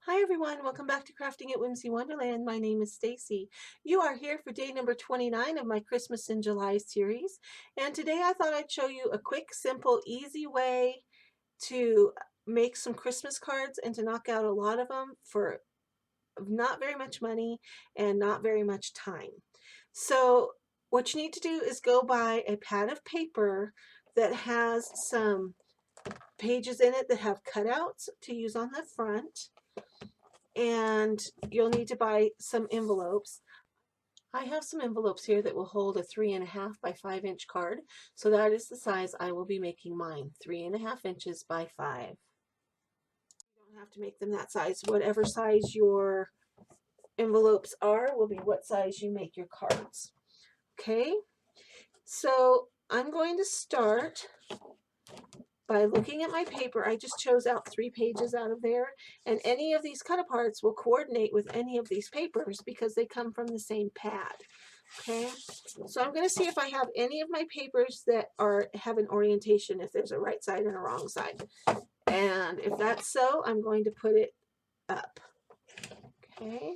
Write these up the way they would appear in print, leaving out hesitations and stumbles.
Hi everyone, welcome back to Crafting at Whimsy Wonderland. My name is Stacy. You are here for day number 29 of my Christmas in July series. And today I thought I'd show you a quick, simple, easy way to make some Christmas cards and to knock out a lot of them for not very much money and not very much time. So what you need to do is go buy a pad of paper that has some pages in it that have cutouts to use on the front, and you'll need to buy some envelopes. I have some envelopes here that will hold a 3.5 by 5 inch card, so that is the size I will be making mine, 3.5 inches by 5. You don't have to make them that size. Whatever size your envelopes are will be what size you make your cards. Okay, so I'm going to start by looking at my paper. I just chose out 3 pages out of there, and any of these cut aparts will coordinate with any of these papers because they come from the same pad. Okay, so I'm going to see if I have any of my papers that have an orientation, if there's a right side and a wrong side, and if that's so, I'm going to put it up. Okay,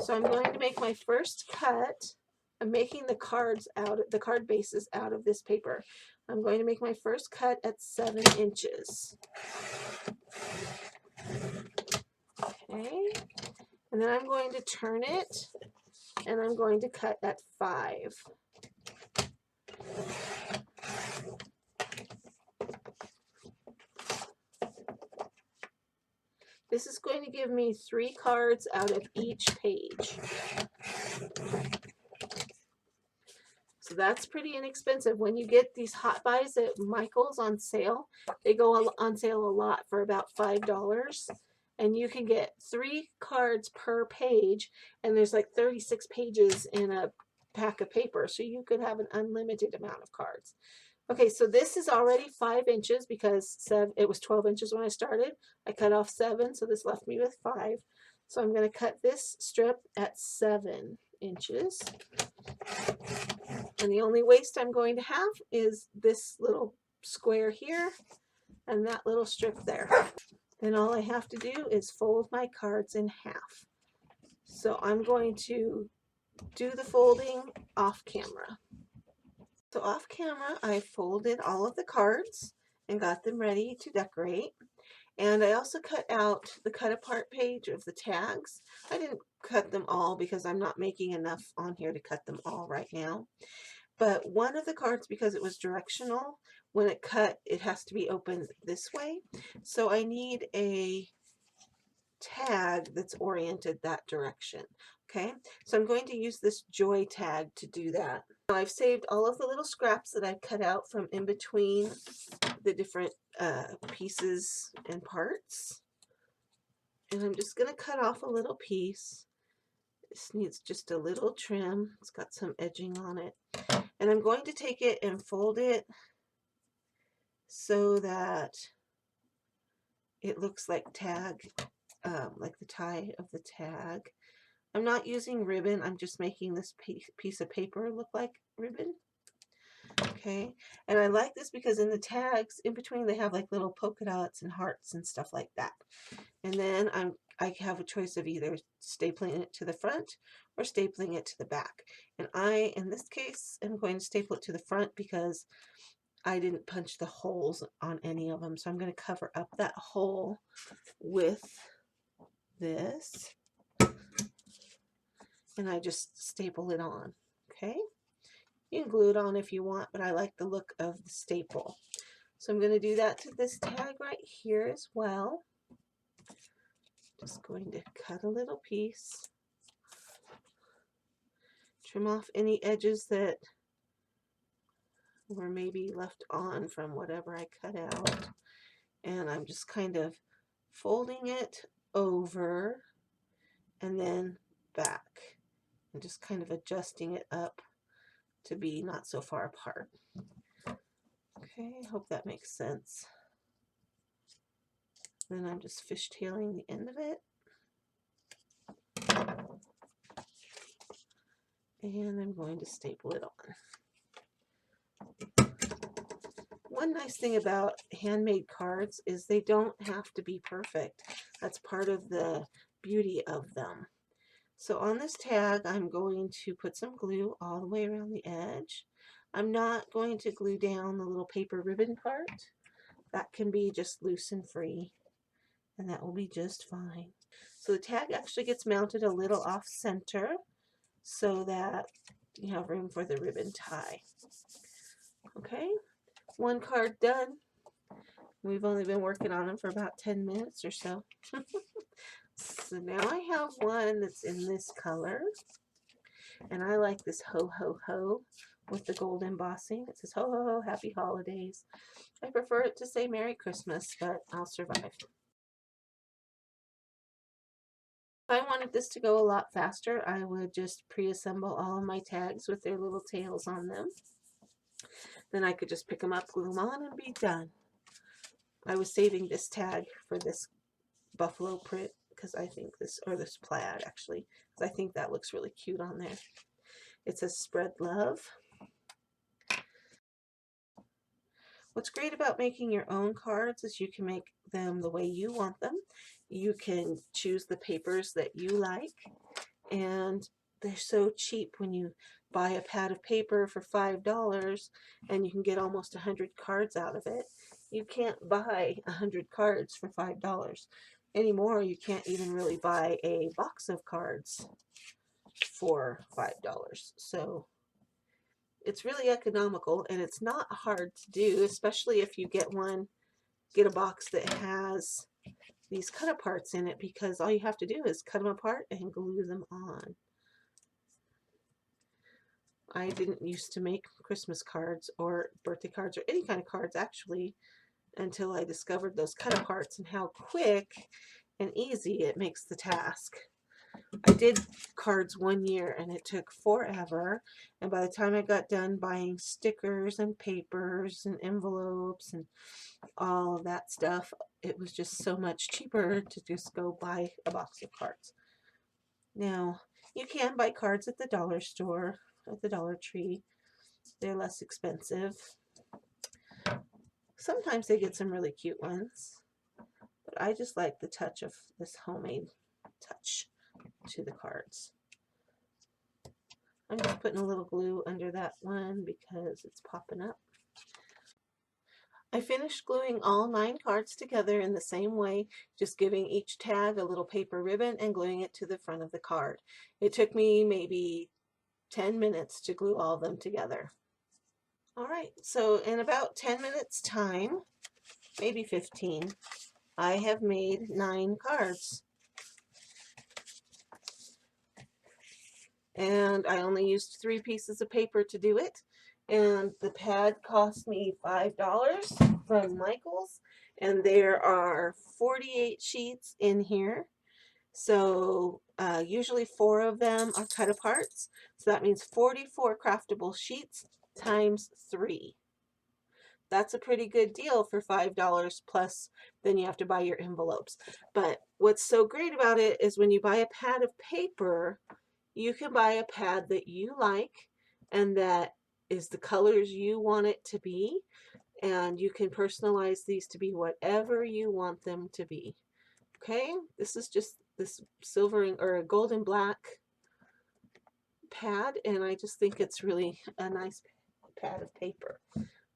so I'm going to make my first cut. I'm making the the card bases out of this paper. I'm going to make my first cut at 7 inches. Okay, and then I'm going to turn it, and I'm going to cut at 5. This is going to give me 3 cards out of each page. So that's pretty inexpensive. When you get these hot buys at Michael's on sale, they go on sale a lot for about $5. And you can get 3 cards per page, and there's like 36 pages in a pack of paper, so you could have an unlimited amount of cards. Okay, so this is already 5 inches because it was 12 inches when I started. I cut off 7, so this left me with 5. So I'm going to cut this strip at 7 inches. And the only waste I'm going to have is this little square here and that little strip there. Then all I have to do is fold my cards in half. So I'm going to do the folding off camera. So off camera, I folded all of the cards and got them ready to decorate. And I also cut out the cut apart page of the tags. I didn't cut them all because I'm not making enough on here to cut them all right now. But one of the cards, because it was directional, when it cut, it has to be opened this way. So I need a tag that's oriented that direction. Okay, so I'm going to use this joy tag to do that. Now I've saved all of the little scraps that I've cut out from in between the different pieces and parts. And I'm just going to cut off a little piece. This needs just a little trim. It's got some edging on it. And I'm going to take it and fold it so that it looks like tag, like the tie of the tag. I'm not using ribbon. I'm just making this piece of paper look like ribbon. Okay, and I like this because in the tags, in between, they have like little polka dots and hearts and stuff like that. And then I have a choice of either stapling it to the front or stapling it to the back. And I, in this case, am going to staple it to the front because I didn't punch the holes on any of them. So I'm going to cover up that hole with this. And I just staple it on. Okay, you can glue it on if you want, but I like the look of the staple. So I'm going to do that to this tag right here as well. Just going to cut a little piece, trim off any edges that were maybe left on from whatever I cut out, and I'm just kind of folding it over and then back and just kind of adjusting it up to be not so far apart. Okay, I hope that makes sense. Then I'm just fishtailing the end of it. And I'm going to staple it on. One nice thing about handmade cards is they don't have to be perfect. That's part of the beauty of them. So on this tag, I'm going to put some glue all the way around the edge. I'm not going to glue down the little paper ribbon part. That can be just loose and free, and that will be just fine. So the tag actually gets mounted a little off center so that you have room for the ribbon tie. Okay, one card done. We've only been working on them for about 10 minutes or so. So now I have one that's in this color, and I like this ho ho ho with the gold embossing. It says ho ho ho, happy holidays. I prefer it to say Merry Christmas, but I'll survive. If I wanted this to go a lot faster, I would just pre-assemble all of my tags with their little tails on them. Then I could just pick them up, glue them on, and be done. I was saving this tag for this buffalo print because I think this, or this plaid actually, because I think that looks really cute on there. It says spread love. What's great about making your own cards is you can make them the way you want them. You can choose the papers that you like, and they're so cheap when you buy a pad of paper for $5 and you can get almost 100 cards out of it. You can't buy 100 cards for $5 anymore. You can't even really buy a box of cards for $5. So it's really economical, and it's not hard to do, especially if you get a box that has these cut aparts in it, because all you have to do is cut them apart and glue them on. I didn't used to make Christmas cards or birthday cards or any kind of cards actually until I discovered those cut aparts and how quick and easy it makes the task. I did cards one year and it took forever, and by the time I got done buying stickers and papers and envelopes and all of that stuff, it was just so much cheaper to just go buy a box of cards. Now, you can buy cards at the dollar store, at the Dollar Tree. They're less expensive. Sometimes they get some really cute ones, but I just like the touch of this homemade touch to the cards. I'm just putting a little glue under that one because it's popping up. I finished gluing all 9 cards together in the same way, just giving each tag a little paper ribbon and gluing it to the front of the card. It took me maybe 10 minutes to glue all of them together. All right, so in about 10 minutes time, maybe 15, I have made 9 cards. And I only used 3 pieces of paper to do it. And the pad cost me $5 from Michael's. And there are 48 sheets in here. So usually 4 of them are cut aparts. So that means 44 craftable sheets times 3. That's a pretty good deal for $5, plus then you have to buy your envelopes. But what's so great about it is when you buy a pad of paper, you can buy a pad that you like and that is the colors you want it to be, and you can personalize these to be whatever you want them to be. Okay, this is just this silver or a golden black pad, and I just think it's really a nice pad of paper.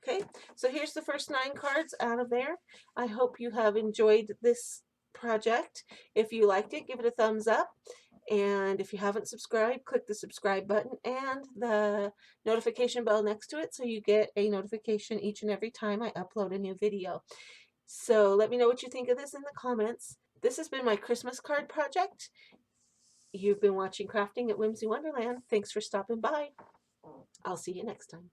Okay, so here's the first 9 cards out of there. I hope you have enjoyed this project. If you liked it, give it a thumbs up. And if you haven't subscribed, click the subscribe button and the notification bell next to it so you get a notification each and every time I upload a new video. So let me know what you think of this in the comments. This has been my Christmas card project. You've been watching Crafting at Whimsy Wonderland. Thanks for stopping by. I'll see you next time.